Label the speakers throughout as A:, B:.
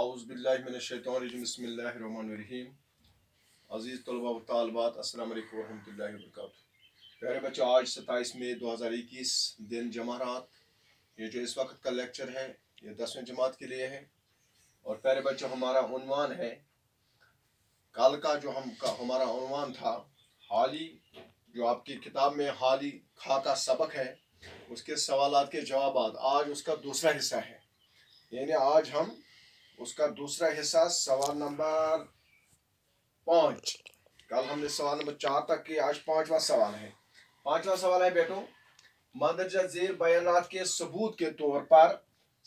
A: औज़ुबिल्लाहिमिनश्शैतानिर्रजीम बिस्मिल्लाहिर्रहमानिर्रहीम। अज़ीज़ तलबा व तालिबात, अस्सलामु अलैकुम वरहमतुल्लाहि वबरकातुहू। प्यारे बच्चों, आज 27 मई 2021 दिन जमहरात। ये जो इस वक्त का लेक्चर है ये 10वीं जमात के लिए है। और प्यारे बच्चों, हमारा उन्वान है, कल का जो हमारा उन्वान था हाली, जो आपकी किताब में हाली खा का सबक है उसके सवालात के जवाबात, आज उसका दूसरा हिस्सा है। यानी आज हम उसका दूसरा हिस्सा सवाल नंबर 5, कल हमने सवाल नंबर 4 तक किया, आज 5वां सवाल है। 5वां सवाल है बेटो, मंदरजा झेल बयानात के सबूत के तौर पर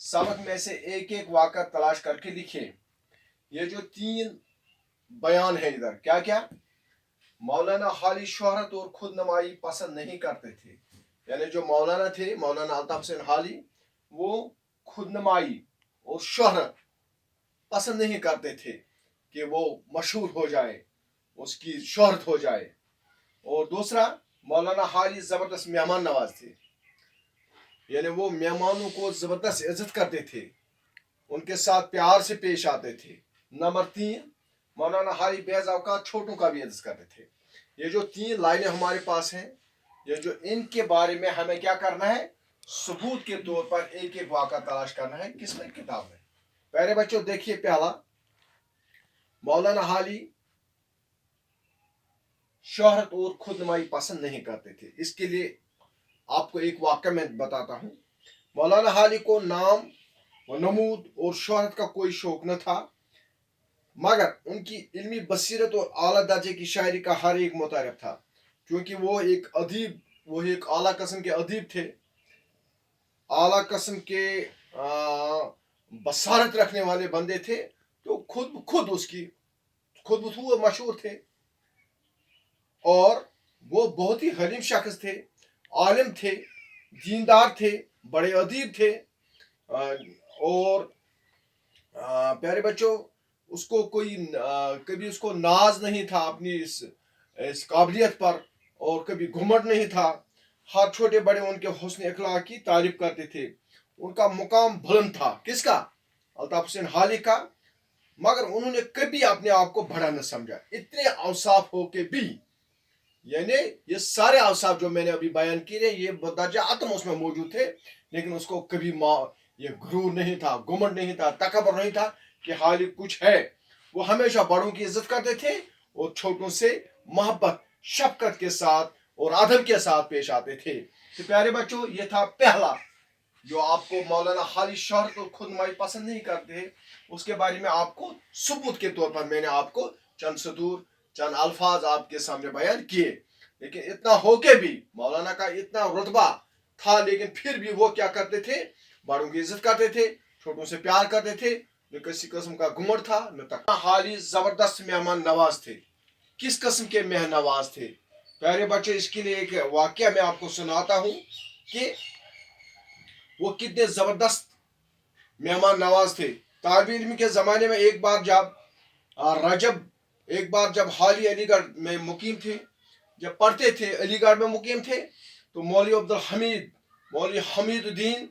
A: सबक में से एक एक वाक़ा तलाश करके लिखे। ये जो 3 बयान है इधर, क्या क्या? मौलाना हाली शोहरत और खुद नुमाई पसंद नहीं करते थे। यानी जो मौलाना थे, मौलाना अल्ताफ हुसैन हाली, वो खुद नुमाई और शोहरत पसंद नहीं करते थे कि वो मशहूर हो जाए, उसकी शोहरत हो जाए। और दूसरा, मौलाना हाली ज़बरदस्त मेहमान नवाज थे, यानी वो मेहमानों को ज़बरदस्त इज्जत करते थे, उनके साथ प्यार से पेश आते थे। नंबर 3, मौलाना हाली बेज़ औक़ात छोटों का भी इज्जत करते थे। ये जो 3 लाइनें हमारे पास हैं, ये जो इनके बारे में हमें क्या करना है, सबूत के तौर पर एक एक वाक़ा तलाश करना है। किसमें? किताब में। प्यारे बच्चों देखिए, पहला, मौलाना हाली शोहरत और खुद नुमाई पसंद नहीं करते थे। इसके लिए आपको एक वाक़या मैं बताता हूँ। मौलाना हाली को नाम व नमूद और शोहरत का कोई शौक न था, मगर उनकी इल्मी बसीरत और आला दर्जे की शायरी का हर एक मुतारिफ था। क्योंकि वो एक अदीब, वो एक आला किस्म के अदीब थे, आला किस्म के बसारत रखने वाले बंदे थे। तो खुद वो मशहूर थे और वो बहुत ही हलीम शख्स थे, आलिम थे, दीनदार थे, बड़े अदीब थे। और प्यारे बच्चों, उसको कोई कभी उसको नाज नहीं था अपनी इस काबिलियत पर, और कभी घुमंड नहीं था। हर छोटे बड़े उनके हुस्न अखलाक की तारीफ करते थे। उनका मुकाम बुलंद था। किसका? अल्ताफ हुसैन हाली का। मगर उन्होंने कभी अपने आप को बड़ा न समझा, इतने औसाफ हो के भी। यानी ये सारे औसाफ जो मैंने अभी बयान किए, ये दर्जा आत्म उसमें मौजूद थे, लेकिन उसको कभी ये गुरूर नहीं था, घुमंड नहीं था, तकबर नहीं था कि हाली कुछ है। वो हमेशा बड़ों की इज्जत करते थे और छोटों से मोहब्बत, शफकत के साथ और अदब के साथ पेश आते थे। तो प्यारे बच्चों, ये था पहला जो आपको मौलाना हाली शोहरत और खुद नुमाई पसंद नहीं करते, उसके बारे में आपको सबूत के तौर पर मैंने आपको चंद सतूर, चंद अल्फाज आपके सामने बयान किए। लेकिन इतना होके भी मौलाना का इतना रुतबा था, लेकिन फिर भी वो क्या करते थे, बड़ों की इज्जत करते थे, छोटों से प्यार करते थे, न किसी किस्म का घुमंड था न तक। हाली जबरदस्त मेहमान नवाज थे। किस किस्म के मेहमान नवाज थे? प्यारे बच्चे, इसके लिए एक वाकया मैं आपको सुनाता हूँ कि वो कितने जबरदस्त मेहमान नवाज थे। तालिब इल्म के जमाने में एक बार जब हाली अलीगढ़ में मुकीम थे, जब पढ़ते थे, अलीगढ़ में मुकीम थे, तो मौलवी हमीदुद्दीन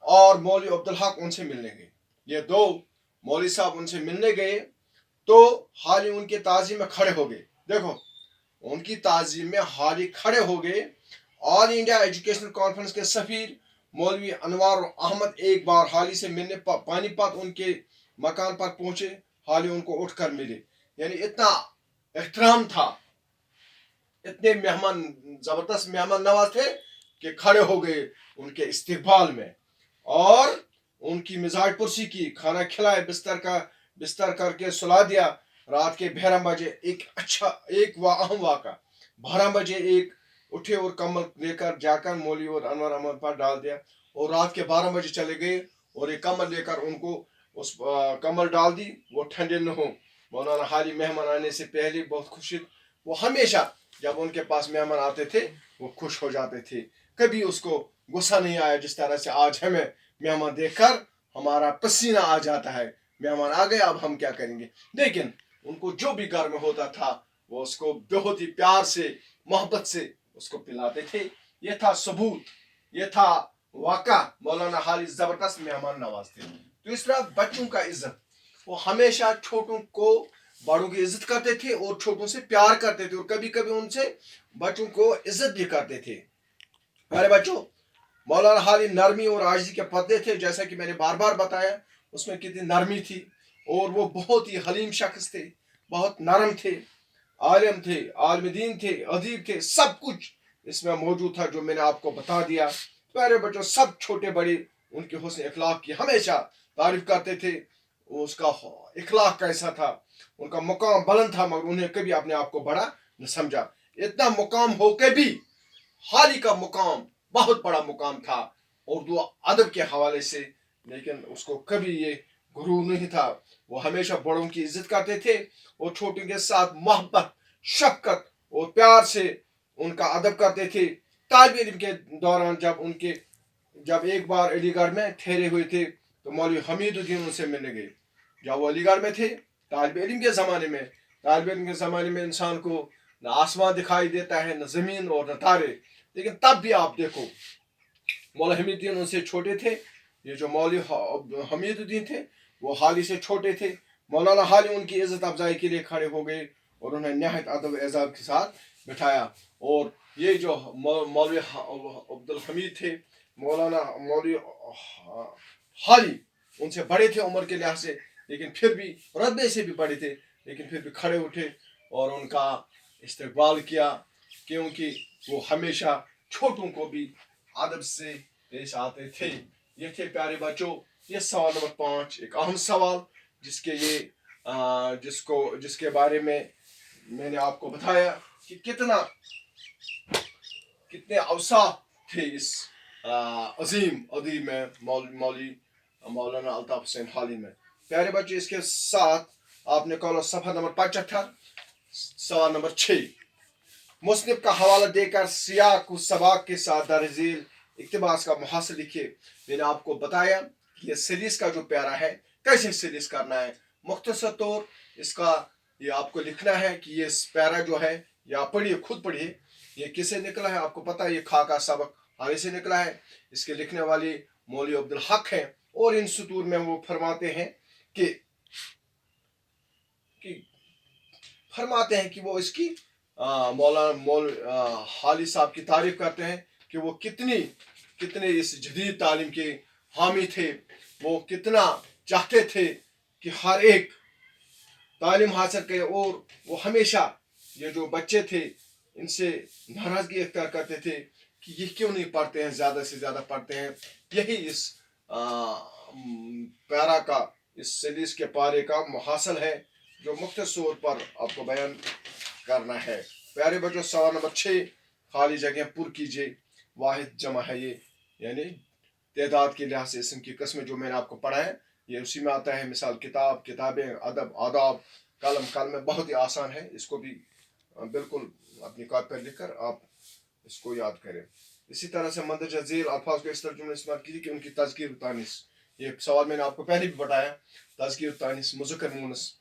A: और मौलवी अब्दुल हक उनसे मिलने गए। ये 2 मौलवी साहब उनसे मिलने गए, तो हाली उनके ताज़ीम में खड़े हो गए। देखो, उनकी ताज़ीम में हाली खड़े हो गए। ऑल इंडिया एजुकेशनल कॉन्फ्रेंस के सफीर मौलवी अनवार अहमद एक बार हाली से मिलने पानीपत उनके मकान पर पहुंचे। हाली उनको उठकर मिले। यानी इतना एहतराम था, इतने जबरदस्त मेहमान नवाज थे कि खड़े हो गए उनके इस्तकबाल में और उनकी मिजाज पुरसी की, खाना खिलाए, बिस्तर करके सुला दिया। रात के 12 बजे एक अहम वाक़ा, 12 बजे एक उठे और कम्बल लेकर जाकर मौलवी और अनवर अहमद पर डाल दिया, और रात के 12 बजे चले गए और एक कम्बल लेकर उनको उस कम्बल डाल दी, वो ठंडे न हो। मौलाना हाली मेहमान आने से पहले बहुत खुशी, वो हमेशा जब उनके पास मेहमान आते थे वो खुश हो जाते थे। कभी उसको गुस्सा नहीं आया जिस तरह से आज हमें मेहमान देखकर हमारा पसीना आ जाता है, मेहमान आ गए अब हम क्या करेंगे। लेकिन उनको जो भी घर में होता था वो उसको बहुत ही प्यार से, मोहब्बत से उसको पिलाते थे। ये था सबूत, ये था वाक़ा। मौलाना हाली जबरदस्त मेहमान नवाज थे। तो इस तरह बच्चों का इज्जत, वो हमेशा छोटों को बड़ों की इज्जत करते थे और छोटों से प्यार करते थे और कभी कभी उनसे बच्चों को इज्जत भी करते थे। प्यारे बच्चों, मौलाना हाली नरमी और आजिज़ी के पर्दे थे, जैसा कि मैंने बार बार बताया उसमें कितनी नरमी थी, और वो बहुत ही हलीम शख्स थे, बहुत नरम थे, आलिम थे, आलिम दीन थे, अदीब थे, सब कुछ इसमें मौजूद था जो मैंने आपको बता दिया। प्यारे बच्चों, सब छोटे बड़े उनके हुस्न इखलाक की हमेशा तारीफ करते थे। उसका इखलाक कैसा था, उनका मुकाम बुलंद था, मगर उन्हें कभी अपने आप को बड़ा न समझा। इतना मुकाम हो के भी हाली का मुकाम बहुत बड़ा मुकाम था उर्दू अदब के हवाले से, लेकिन उसको कभी ये गुरूर नहीं था। वो हमेशा बड़ों की इज्जत करते थे और छोटों के साथ मोहब्बत, शफकत और प्यार से उनका अदब करते थे। तालिब इल्म के दौरान जब एक बार अलीगढ़ में ठहरे हुए थे तो मौलवी हमीदुद्दीन उनसे मिलने गए। जब वो अलीगढ़ में थे, तालिब इल्म के ज़माने में इंसान को न आसमान दिखाई देता है, न ज़मीन और न तारे, लेकिन तब भी आप देखो मौलवी हमीदुद्दीन उनसे छोटे थे। ये जो मौलवी हमीदुद्दीन थे वो हाली से छोटे थे। मौलाना हाली उनकी इज्जत अफजाई के लिए खड़े हो गए और उन्हें निहायत अदब एजाब के साथ बिठाया। और ये जो मौलवी अब्दुल हमीद थे, मौलवी हाली उनसे बड़े थे उम्र के लिहाज से, लेकिन फिर भी रतबे से भी बड़े थे, लेकिन फिर भी खड़े उठे और उनका इस्तकबाल किया, क्योंकि वो हमेशा छोटों को भी अदब से पेश आते थे। ये थे प्यारे बच्चों, ये सवाल नंबर 5, एक अहम सवाल जिसके बारे में मैंने आपको बताया कि कितने अवसाफ थे इस अजीम अदीब में, मौलाना अल्ताफ हुसैन हाली में। प्यारे बच्चों, इसके साथ आपने कॉल सफ़ा नंबर 75 सवाल नंबर 6 मुस्लिम का हवाला देकर सियाक सबाक के साथ दरजील इक्तबास का मुहासिल लिखिए। मैंने आपको बताया कि ये सलीस का जो प्यारा है कैसे सलीस करना है। मुख्तसर तौर इसका ये आपको लिखना है कि ये प्यारा जो है, या पढ़िए, खुद पढ़िए, ये किससे निकला है आपको पता है, ये खाका सबक हाली से निकला है। इसके लिखने वाले मौलवी अब्दुल हक हैं और इन सतूर में वो फरमाते हैं कि वो इसकी मौलाना हाली साहब की तारीफ करते हैं कि वो कितने इस जदीद तालीम के हामी थे। वो कितना चाहते थे कि हर एक तालीम हासिल करे, और वो हमेशा ये जो बच्चे थे इनसे नाराजगी इख्तियार करते थे कि ये क्यों नहीं पढ़ते हैं, ज़्यादा से ज़्यादा पढ़ते हैं। यही इस प्यारा का, इस सलीस के पारे का मुहासल है जो मुख्तसर तौर पर आपको बयान करना है। प्यारे बच्चों, सवाल नंबर 6 खाली जगह पुर कीजिए। वाहिद जमा है ये, यानी तादाद के लिहाज से इसम की कस्में जो मैंने आपको पढ़ा है ये उसी में आता है। मिसाल किताब, किताबें, अदब, आदाब, कलम में बहुत ही आसान है। इसको भी बिल्कुल अपनी कॉपी पर लिखकर आप इसको याद करें। इसी तरह से मंदरजा झील अल्फाज को इस तर्जुमे में इस्तेमाल कीजिए कि उनकी तज़कीर तानिस। ये सवाल मैंने आपको पहले भी बताया। तज़कीर तानिस मुज़क्कर मुअन्नस,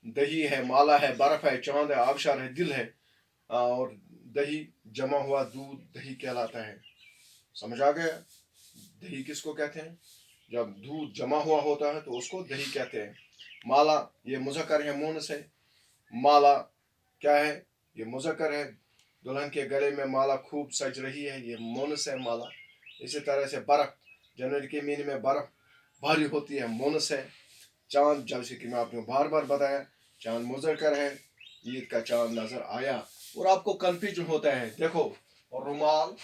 A: दही है, माला है, बर्फ है, चांद है, आबशार है, दिल है, और दही जमा हुआ दूध दही कहलाता है। समझ आ गया? दही किसको कहते हैं? जब दूध जमा हुआ होता है तो उसको दही कहते हैं। माला ये मुज़क्कर है, मुअन्नस है। माला क्या है? ये मुज़क्कर है। दुल्हन के गले में माला खूब सज रही है, ये मुअन्नस है माला। इसी तरह से बर्फ, जनवरी के महीने में बर्फ भारी होती है, मुअन्नस है। चांद, जैसे कि मैं आपको बार बार बताया, चांद मुज़क्कर है। ईद का चांद नजर आया। और आपको कंफ्यूजन होता है, देखो रुमाल,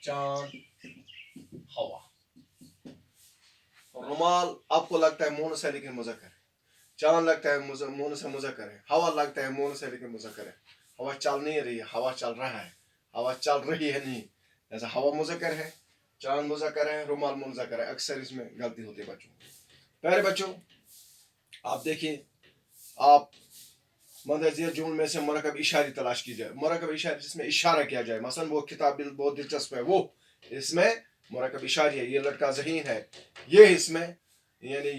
A: चांद, हवा। रुमाल आपको लगता है मुअन्नस है लेकिन मुज़क्कर है। चांद लगता है मुअन्नस है, मुज़क्कर है। हवा लगता है मुअन्नस है लेकिन मुज़क्कर है। हवा चल नहीं रही है, हवा चल रहा है। हवा चल रही है नहीं, जैसा हवा मुज़क्कर है, चांद मुज़क्कर है, रुमाल मुज़क्कर है। अक्सर इसमें गलती होती है बच्चों। प्यारे बच्चों, आप देखिए, आप मंदरज़ेर जुमल में से मुरक्कब इशारी तलाश कीजिए। मुरक्कब इशारी जिसमें इशारा किया जाए। मसलन वो किताब बहुत दिलचस्प है, वो इसमें मुरक्कब इशारी है। ये लड़का ज़हीन है, ये इसमें, यानी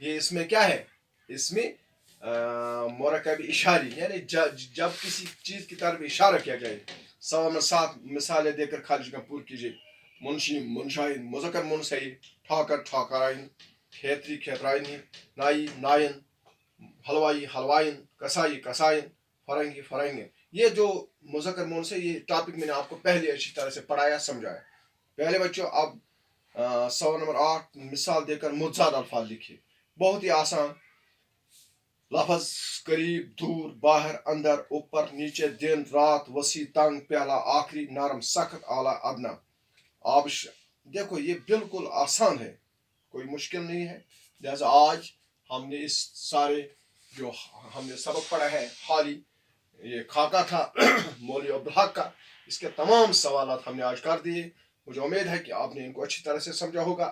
A: ये इसमें क्या है? इसमें मुरक्कब इशारी, यानी जब किसी चीज़ की तरफ इशारा किया जाए। सवाल में 7 मिसालें देकर खाली जगह पूरी कीजिए। Munshim, Munshain, Muzakkar Munsai, Thakar ఠాకరాయిన్, Khetri ఖేత్రాయిన్, नाई नायन, हलवाई हलवाइन, कसाई कसाइन, फरंगी फरंगी। ये जो मुज़क्कर मुअन्नस है, ये टॉपिक मैंने आपको पहले अच्छी तरह से पढ़ाया समझाया। पहले बच्चों अब सवाल नंबर 8 मिसाल देकर मुतज़ाद अल्फाज लिखिए। बहुत ही आसान। लफ्ज़ करीब, दूर, बाहर, अंदर, ऊपर, नीचे, दिन, रात, वसी, तंग, प्याला, आखिरी, नरम, सख्त, आला, अदना। आप देखो ये बिल्कुल आसान है, कोई मुश्किल नहीं है। लिहाजा आज हमने इस सारे जो हमने सबक पढ़ा है, हाली ये खाका था मौलवी अब्दुल हक का, इसके तमाम सवालात हमने आज कर दिए। मुझे उम्मीद है कि आपने इनको अच्छी तरह से समझा होगा।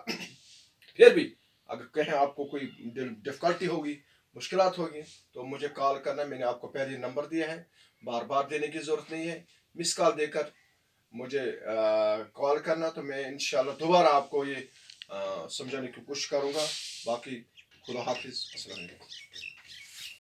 A: फिर भी अगर कहीं आपको कोई डिफ़िकल्टी होगी, मुश्किलात होगी, तो मुझे कॉल करना। मैंने आपको पहले नंबर दिया है, बार बार देने की ज़रूरत नहीं है। मिस कॉल देकर मुझे कॉल करना, तो मैं इंशाल्लाह दोबारा आपको ये समझाने की कोशिश करूँगा। बाकी खुदा हाफिज़, अस्सलाम वालेकुम।